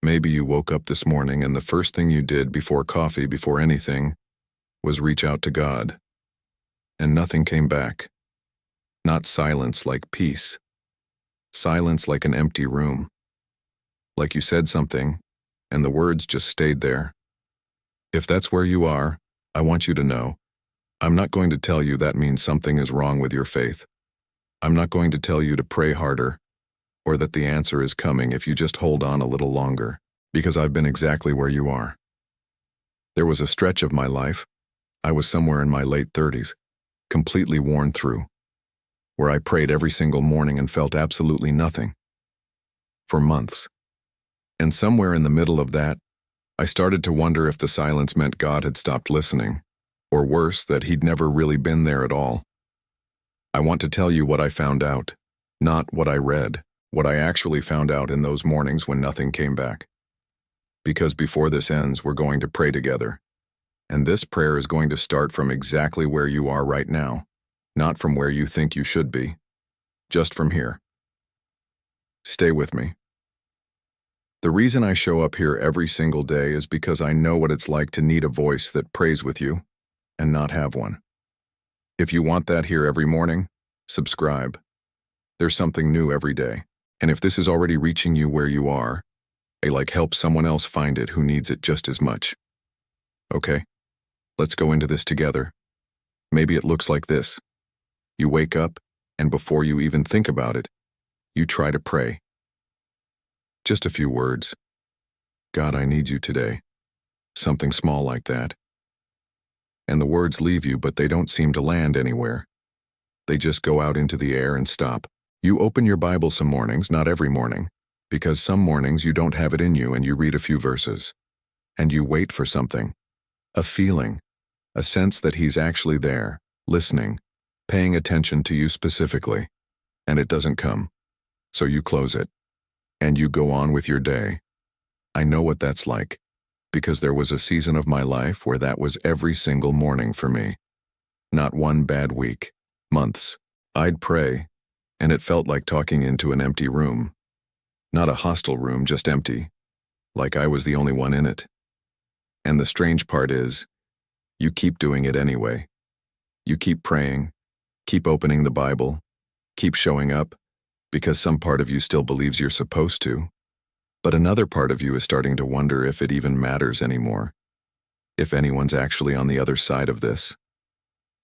Maybe you woke up this morning and the first thing you did before coffee, before anything, was reach out to God. And nothing came back. Not silence like peace. Silence like an empty room. Like you said something, and the words just stayed there. If that's where you are, I want you to know, I'm not going to tell you that means something is wrong with your faith. I'm not going to tell you to pray harder, or that the answer is coming if you just hold on a little longer, because I've been exactly where you are. There was a stretch of my life, I was somewhere in my late 30s, completely worn through, where I prayed every single morning and felt absolutely nothing. For months. And somewhere in the middle of that, I started to wonder if the silence meant God had stopped listening, or worse, that he'd never really been there at all. I want to tell you what I found out, not what I read, what I actually found out in those mornings when nothing came back. Because before this ends, we're going to pray together. And this prayer is going to start from exactly where you are right now, not from where you think you should be, just from here. Stay with me. The reason I show up here every single day is because I know what it's like to need a voice that prays with you and not have one. If you want that here every morning, subscribe. There's something new every day. And if this is already reaching you where you are, help someone else find it who needs it just as much. Okay? Let's go into this together. Maybe it looks like this. You wake up, and before you even think about it, you try to pray. Just a few words. God, I need you today. Something small like that. And the words leave you, but they don't seem to land anywhere. They just go out into the air and stop. You open your Bible some mornings, not every morning, because some mornings you don't have it in you and you read a few verses. And you wait for something. A feeling. A sense that he's actually there, listening, paying attention to you specifically. And it doesn't come. So you close it. And you go on with your day. I know what that's like, because there was a season of my life where that was every single morning for me. Not one bad week, months. I'd pray, and it felt like talking into an empty room. Not a hostile room, just empty, like I was the only one in it. And the strange part is, you keep doing it anyway. You keep praying, keep opening the Bible, keep showing up, because some part of you still believes you're supposed to, but another part of you is starting to wonder if it even matters anymore, if anyone's actually on the other side of this.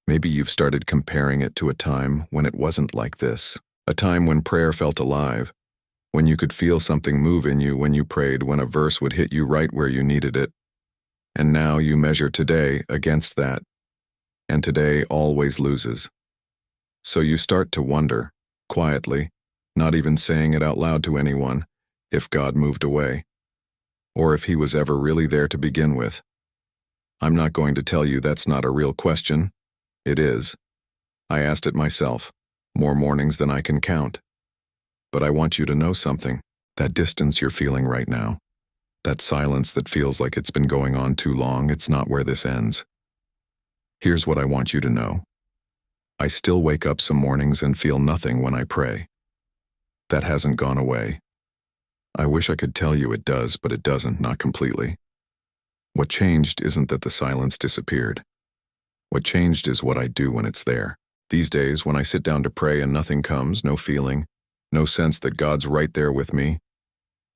Maybe you've started comparing it to a time when it wasn't like this, a time when prayer felt alive, when you could feel something move in you when you prayed, when a verse would hit you right where you needed it. And now you measure today against that, and today always loses. So you start to wonder, quietly, not even saying it out loud to anyone, if God moved away, or if he was ever really there to begin with. I'm not going to tell you that's not a real question. It is. I asked it myself, more mornings than I can count. But I want you to know something, that distance you're feeling right now, that silence that feels like it's been going on too long, it's not where this ends. Here's what I want you to know. I still wake up some mornings and feel nothing when I pray. That hasn't gone away. I wish I could tell you it does, but it doesn't, not completely. What changed isn't that the silence disappeared. What changed is what I do when it's there. These days, when I sit down to pray and nothing comes, no feeling, no sense that God's right there with me,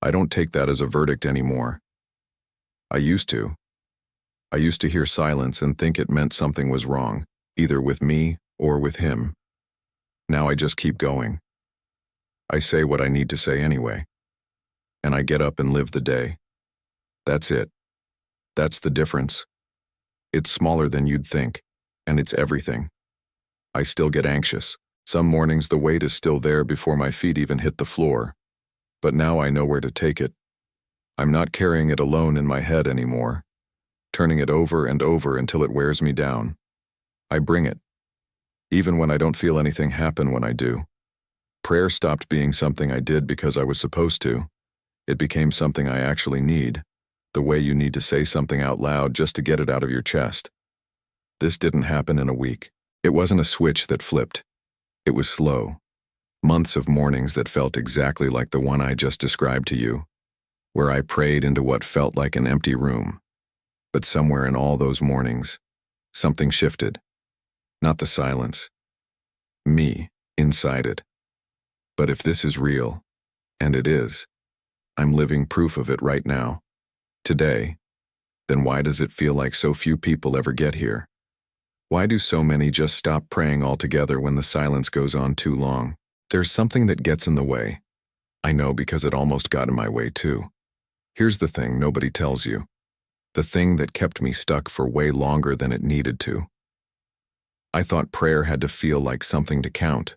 I don't take that as a verdict anymore. I used to. I used to hear silence and think it meant something was wrong, either with me or with him. Now I just keep going. I say what I need to say anyway. And I get up and live the day. That's it. That's the difference. It's smaller than you'd think, and it's everything. I still get anxious. Some mornings the weight is still there before my feet even hit the floor. But now I know where to take it. I'm not carrying it alone in my head anymore, turning it over and over until it wears me down. I bring it, even when I don't feel anything happen when I do. Prayer stopped being something I did because I was supposed to. It became something I actually need, the way you need to say something out loud just to get it out of your chest. This didn't happen in a week. It wasn't a switch that flipped. It was slow. Months of mornings that felt exactly like the one I just described to you, where I prayed into what felt like an empty room. But somewhere in all those mornings, something shifted. Not the silence. Me, inside it. But if this is real, and it is, I'm living proof of it right now. Today. Then why does it feel like so few people ever get here? Why do so many just stop praying altogether when the silence goes on too long? There's something that gets in the way. I know because it almost got in my way too. Here's the thing nobody tells you. The thing that kept me stuck for way longer than it needed to. I thought prayer had to feel like something to count.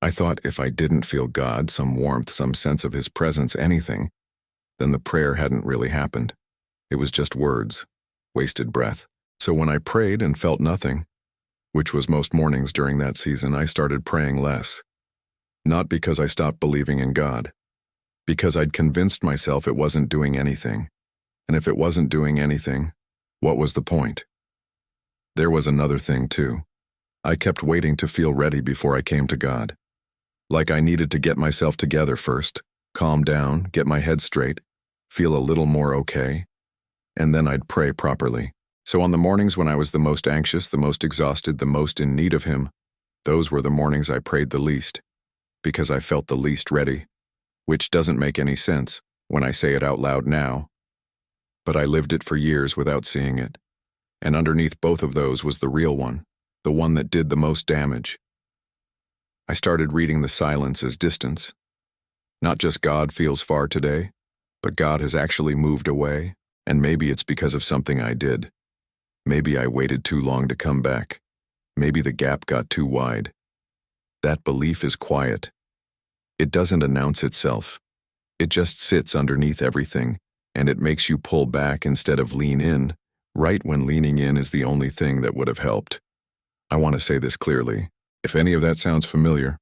I thought if I didn't feel God, some warmth, some sense of His presence, anything, then the prayer hadn't really happened. It was just words, wasted breath. So when I prayed and felt nothing, which was most mornings during that season, I started praying less. Not because I stopped believing in God, because I'd convinced myself it wasn't doing anything. And if it wasn't doing anything, what was the point? There was another thing too. I kept waiting to feel ready before I came to God. Like I needed to get myself together first, calm down, get my head straight, feel a little more okay, and then I'd pray properly. So on the mornings when I was the most anxious, the most exhausted, the most in need of Him, those were the mornings I prayed the least, because I felt the least ready, which doesn't make any sense when I say it out loud now. But I lived it for years without seeing it, and underneath both of those was the real one, the one that did the most damage. I started reading the silence as distance. Not just God feels far today, but God has actually moved away, and maybe it's because of something I did. Maybe I waited too long to come back. Maybe the gap got too wide. That belief is quiet. It doesn't announce itself. It just sits underneath everything, and it makes you pull back instead of lean in, right when leaning in is the only thing that would have helped. I want to say this clearly. If any of that sounds familiar,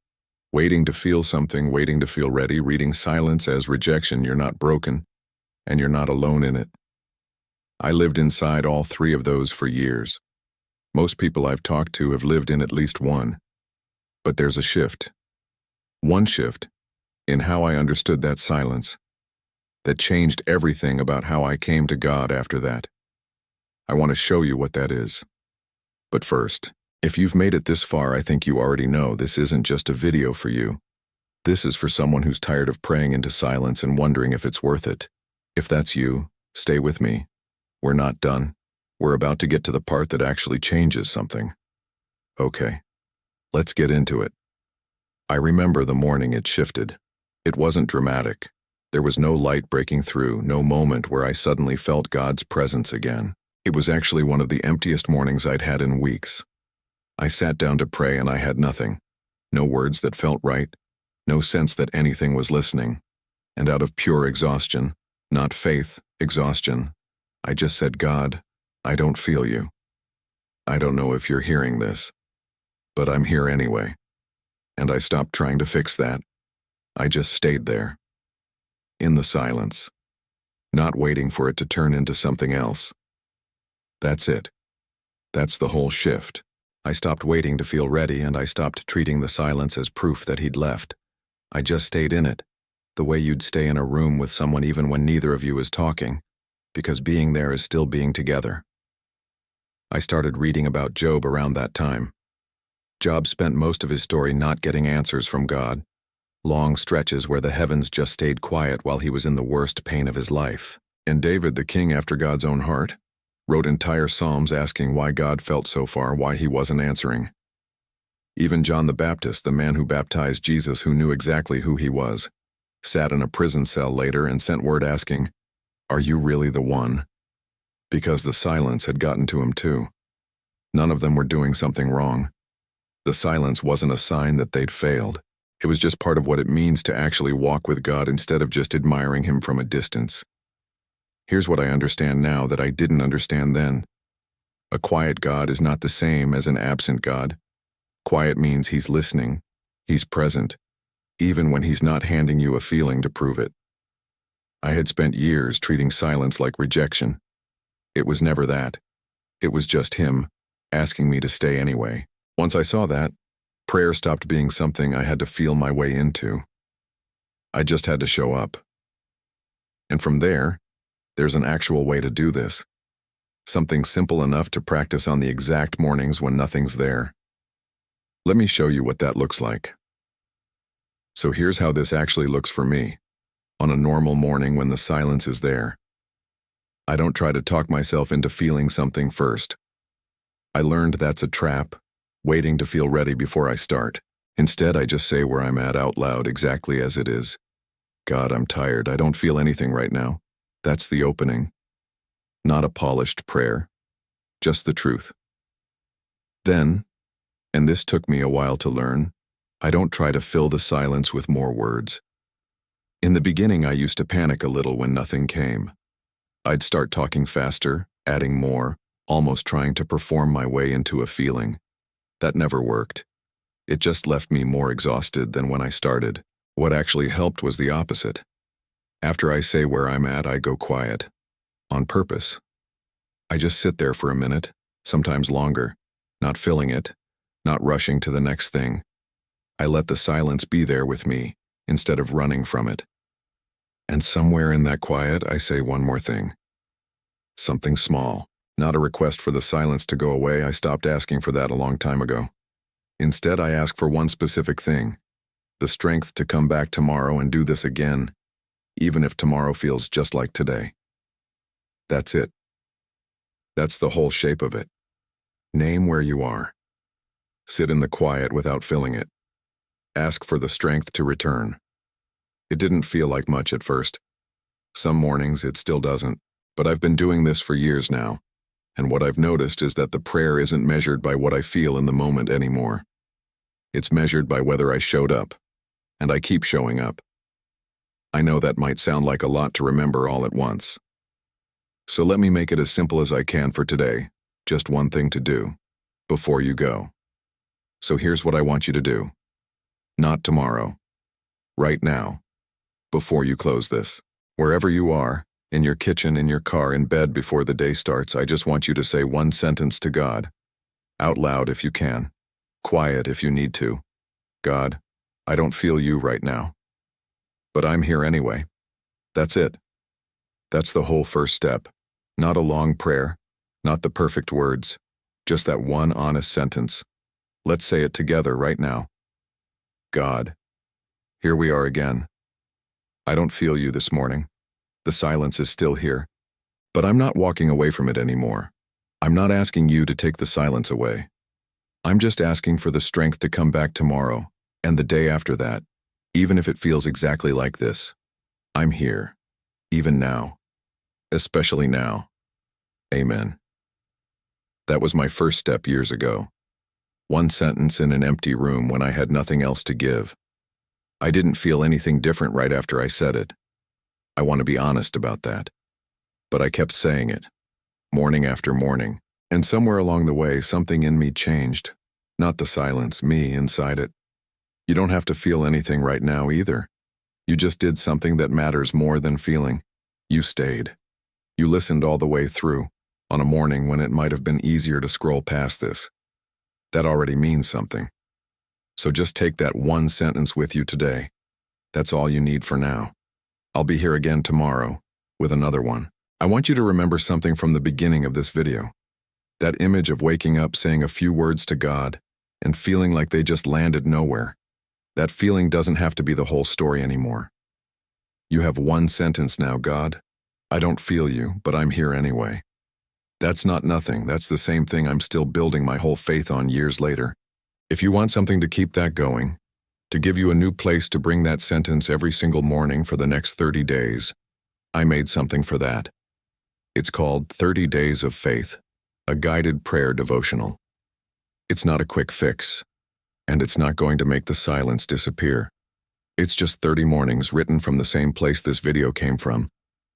waiting to feel something, waiting to feel ready, reading silence as rejection, you're not broken, and you're not alone in it. I lived inside all three of those for years. Most people I've talked to have lived in at least one. But there's a shift. One shift in how I understood that silence that changed everything about how I came to God after that. I want to show you what that is. But first, if you've made it this far, I think you already know this isn't just a video for you. This is for someone who's tired of praying into silence and wondering if it's worth it. If that's you, stay with me. We're not done. We're about to get to the part that actually changes something. Okay, let's get into it. I remember the morning it shifted. It wasn't dramatic. There was no light breaking through, no moment where I suddenly felt God's presence again. It was actually one of the emptiest mornings I'd had in weeks. I sat down to pray and I had nothing. No words that felt right. No sense that anything was listening. And out of pure exhaustion, not faith, exhaustion, I just said, God, I don't feel you. I don't know if you're hearing this, but I'm here anyway. And I stopped trying to fix that. I just stayed there. In the silence. Not waiting for it to turn into something else. That's it. That's the whole shift. I stopped waiting to feel ready, and I stopped treating the silence as proof that he'd left. I just stayed in it, the way you'd stay in a room with someone even when neither of you is talking, because being there is still being together. I started reading about Job around that time. Job spent most of his story not getting answers from God, long stretches where the heavens just stayed quiet while he was in the worst pain of his life. And David, the king after God's own heart, wrote entire psalms asking why God felt so far, why he wasn't answering. Even John the Baptist, the man who baptized Jesus, who knew exactly who he was, sat in a prison cell later and sent word asking, "Are you really the one?" Because the silence had gotten to him too. None of them were doing something wrong. The silence wasn't a sign that they'd failed. It was just part of what it means to actually walk with God instead of just admiring him from a distance. Here's what I understand now that I didn't understand then. A quiet God is not the same as an absent God. Quiet means he's listening, he's present, even when he's not handing you a feeling to prove it. I had spent years treating silence like rejection. It was never that. It was just him, asking me to stay anyway. Once I saw that, prayer stopped being something I had to feel my way into. I just had to show up. And from there's an actual way to do this. Something simple enough to practice on the exact mornings when nothing's there. Let me show you what that looks like. So here's how this actually looks for me. On a normal morning when the silence is there, I don't try to talk myself into feeling something first. I learned that's a trap, waiting to feel ready before I start. Instead, I just say where I'm at out loud exactly as it is. God, I'm tired. I don't feel anything right now. That's the opening. Not a polished prayer, just the truth. Then, and this took me a while to learn, I don't try to fill the silence with more words. In the beginning, I used to panic a little when nothing came. I'd start talking faster, adding more, almost trying to perform my way into a feeling. That never worked. It just left me more exhausted than when I started. What actually helped was the opposite. After I say where I'm at, I go quiet. On purpose. I just sit there for a minute, sometimes longer, not filling it, not rushing to the next thing. I let the silence be there with me, instead of running from it. And somewhere in that quiet, I say one more thing. Something small, not a request for the silence to go away. I stopped asking for that a long time ago. Instead, I ask for one specific thing. The strength to come back tomorrow and do this again, even if tomorrow feels just like today. That's it. That's the whole shape of it. Name where you are. Sit in the quiet without filling it. Ask for the strength to return. It didn't feel like much at first. Some mornings it still doesn't, but I've been doing this for years now, and what I've noticed is that the prayer isn't measured by what I feel in the moment anymore. It's measured by whether I showed up, and I keep showing up. I know that might sound like a lot to remember all at once. So let me make it as simple as I can for today, just one thing to do, before you go. So here's what I want you to do. Not tomorrow. Right now. Before you close this. Wherever you are, in your kitchen, in your car, in bed before the day starts, I just want you to say one sentence to God. Out loud if you can. Quiet if you need to. God, I don't feel you right now. But I'm here anyway. That's it. That's the whole first step. Not a long prayer, not the perfect words, just that one honest sentence. Let's say it together right now. God, here we are again. I don't feel you this morning. The silence is still here. But I'm not walking away from it anymore. I'm not asking you to take the silence away. I'm just asking for the strength to come back tomorrow, and the day after that, even if it feels exactly like this. I'm here, even now, especially now. Amen. That was my first step years ago. One sentence in an empty room when I had nothing else to give. I didn't feel anything different right after I said it. I want to be honest about that. But I kept saying it, morning after morning, and somewhere along the way something in me changed. Not the silence, me inside it. You don't have to feel anything right now either. You just did something that matters more than feeling. You stayed. You listened all the way through, on a morning when it might have been easier to scroll past this. That already means something. So just take that one sentence with you today. That's all you need for now. I'll be here again tomorrow, with another one. I want you to remember something from the beginning of this video. That image of waking up saying a few words to God, and feeling like they just landed nowhere. That feeling doesn't have to be the whole story anymore. You have one sentence now, God. I don't feel you, but I'm here anyway. That's not nothing. That's the same thing I'm still building my whole faith on years later. If you want something to keep that going, to give you a new place to bring that sentence every single morning for the next 30 days, I made something for that. It's called 30 Days of Faith, a guided prayer devotional. It's not a quick fix, and it's not going to make the silence disappear. It's just 30 mornings written from the same place this video came from,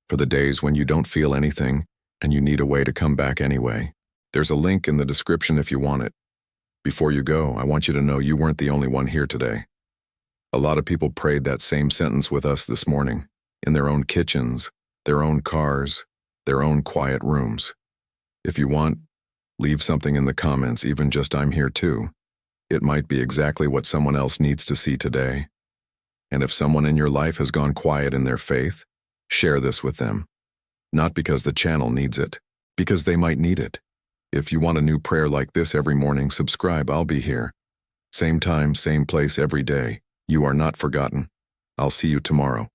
for the days when you don't feel anything and you need a way to come back anyway. There's a link in the description if you want it. Before you go, I want you to know you weren't the only one here today. A lot of people prayed that same sentence with us this morning, in their own kitchens, their own cars, their own quiet rooms. If you want, leave something in the comments, even just I'm here too. It might be exactly what someone else needs to see today. And if someone in your life has gone quiet in their faith, Share this with them. Not because the channel needs it, because they might need it. If you want a new prayer like this every morning, subscribe. I'll be here. Same time, same place every day. You are not forgotten. I'll see you tomorrow.